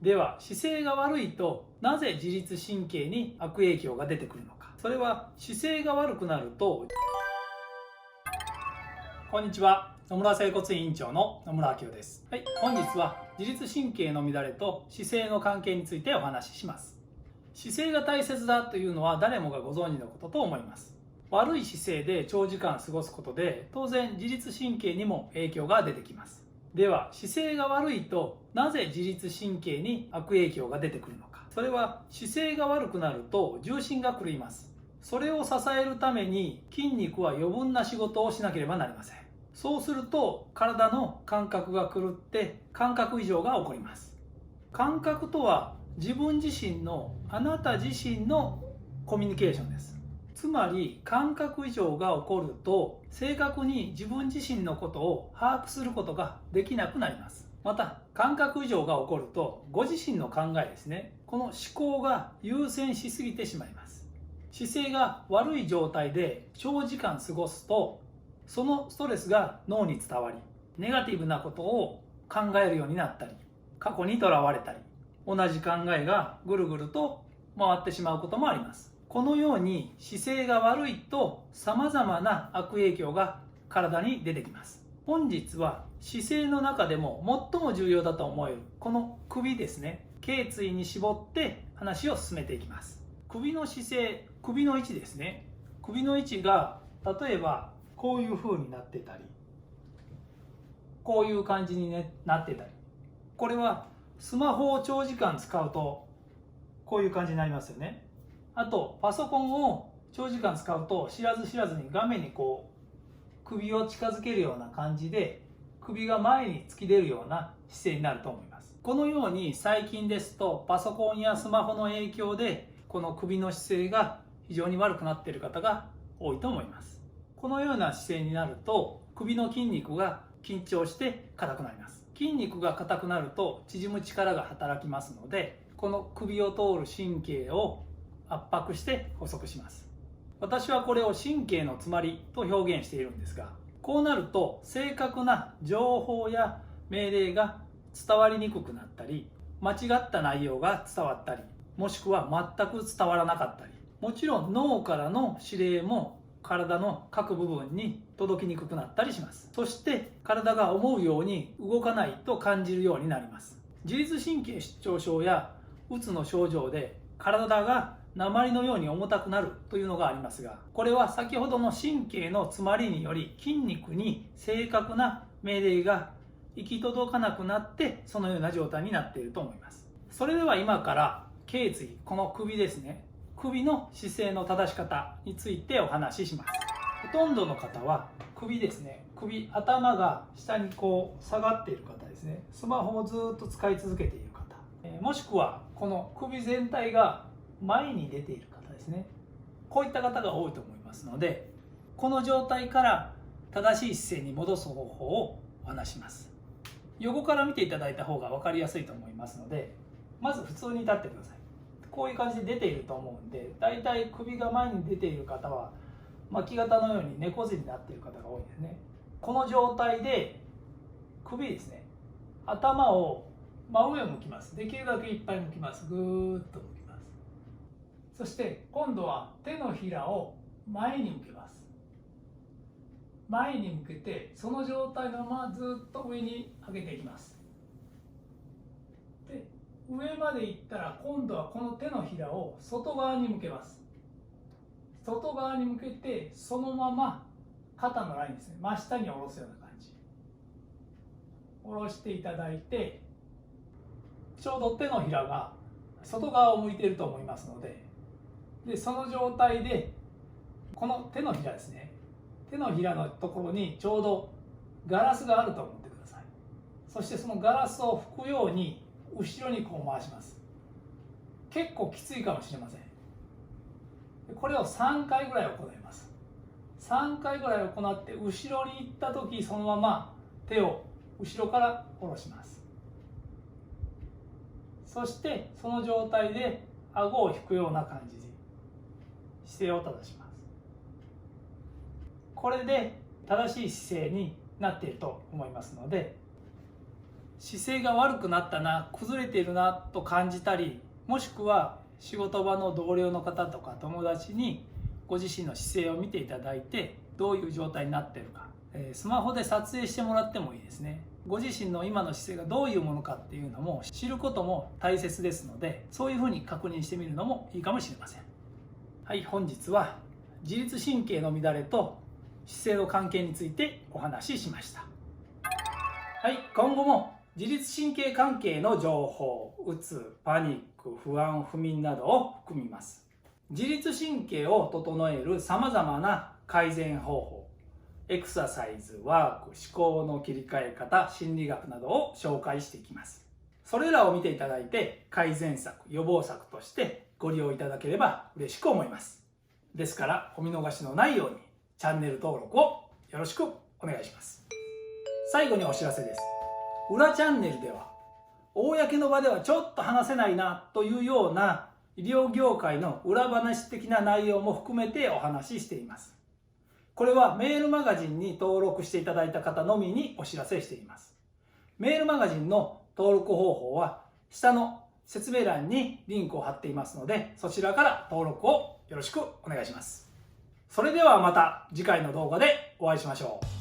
では姿勢が悪いとなぜ自律神経に悪影響が出てくるのか。それは姿勢が悪くなると。こんにちは、野村整骨院院長の野村明夫です。はい、本日は自律神経の乱れと姿勢の関係についてお話しします。姿勢が大切だというのは誰もがご存知のことと思います。悪い姿勢で長時間過ごすことで当然自律神経にも影響が出てきます。では姿勢が悪いとなぜ自律神経に悪影響が出てくるのか。それは姿勢が悪くなると重心が狂います。それを支えるために筋肉は余分な仕事をしなければなりません。そうすると体の感覚が狂って感覚異常が起こります。感覚とは自分自身のあなた自身のコミュニケーションです。つまり感覚異常が起こると正確に自分自身のことを把握することができなくなります。また感覚異常が起こるとご自身の考えですね、この思考が優先しすぎてしまいます。姿勢が悪い状態で長時間過ごすとそのストレスが脳に伝わりネガティブなことを考えるようになったり過去にとらわれたり同じ考えがぐるぐると回ってしまうこともあります。このように姿勢が悪いと様々な悪影響が体に出てきます。本日は姿勢の中でも最も重要だと思えるこの首ですね、頸椎に絞って話を進めていきます。首の姿勢、首の位置ですね。首の位置が例えばこういう風になってたりこういう感じに、なってたり、これはスマホを長時間使うとこういう感じになりますよね。あとパソコンを長時間使うと知らず知らずに画面にこう首を近づけるような感じで首が前に突き出るような姿勢になると思います。このように最近ですとパソコンやスマホの影響でこの首の姿勢が非常に悪くなっている方が多いと思います。このような姿勢になると首の筋肉が緊張して硬くなります。筋肉が硬くなると縮む力が働きますのでこの首を通る神経を圧迫して細くします。私はこれを神経の詰まりと表現しているんですが、こうなると正確な情報や命令が伝わりにくくなったり間違った内容が伝わったりもしくは全く伝わらなかったり、もちろん脳からの指令も体の各部分に届きにくくなったりします。そして体が思うように動かないと感じるようになります。自律神経失調症やうつの症状で体が鉛のように重たくなるというのがありますが、これは先ほどの神経の詰まりにより筋肉に正確な命令が行き届かなくなってそのような状態になっていると思います。それでは今から頸椎、この首ですね、首の姿勢の正し方についてお話しします。ほとんどの方は首ですね、頭が下にこう下がっている方ですね、スマホをずっと使い続けている方、もしくはこの首全体が前に出ている方ですね、こういった方が多いと思いますので、この状態から正しい姿勢に戻す方法をお話します。横から見ていただいた方が分かりやすいと思いますので、まず普通に立ってください。こういう感じで出ていると思うんで、だいたい首が前に出ている方は巻き肩のように猫背になっている方が多いですね。この状態で首ですね、頭を真上を向きます。できるだけいっぱい向きます。ぐーっと向きます。そして今度は手のひらを前に向けます。前に向けてその状態のままずっと上に上げていきます。で、上まで行ったら今度はこの手のひらを外側に向けます。外側に向けてそのまま肩のラインですね、真下に下ろすような感じ。下ろしていただいて、ちょうど手のひらが外側を向いていると思いますので、その状態でこの手のひらですね、手のひらのところにちょうどガラスがあると思ってください。そしてそのガラスを拭くように後ろにこう回します。結構きついかもしれません。これを3回ぐらい行います。3回ぐらい行って後ろに行った時そのまま手を後ろから下ろします。そしてその状態で顎を引くような感じで姿勢を正します。これで正しい姿勢になっていると思いますので、姿勢が悪くなったな、崩れているなと感じたり、もしくは仕事場の同僚の方とか友達にご自身の姿勢を見ていただいて、どういう状態になっているか、スマホで撮影してもらってもいいですね。ご自身の今の姿勢がどういうものかっていうのも知ることも大切ですので、そういうふうに確認してみるのもいいかもしれません。はい、本日は自律神経の乱れと姿勢の関係についてお話ししました。はい、今後も自律神経関係の情報、うつ、パニック、不安、不眠などを含みます。自律神経を整えるさまざまな改善方法、エクササイズ、ワーク、思考の切り替え方、心理学などを紹介していきます。それらを見ていただいて改善策、予防策としてご利用いただければ嬉しく思います。ですからお見逃しのないようにチャンネル登録をよろしくお願いします。最後にお知らせです。裏チャンネルでは公の場ではちょっと話せないなというような医療業界の裏話的な内容も含めてお話ししています。これはメールマガジンに登録していただいた方のみにお知らせしています。メールマガジンの登録方法は下の説明欄にリンクを貼っていますので、そちらから登録をよろしくお願いします。それではまた次回の動画でお会いしましょう。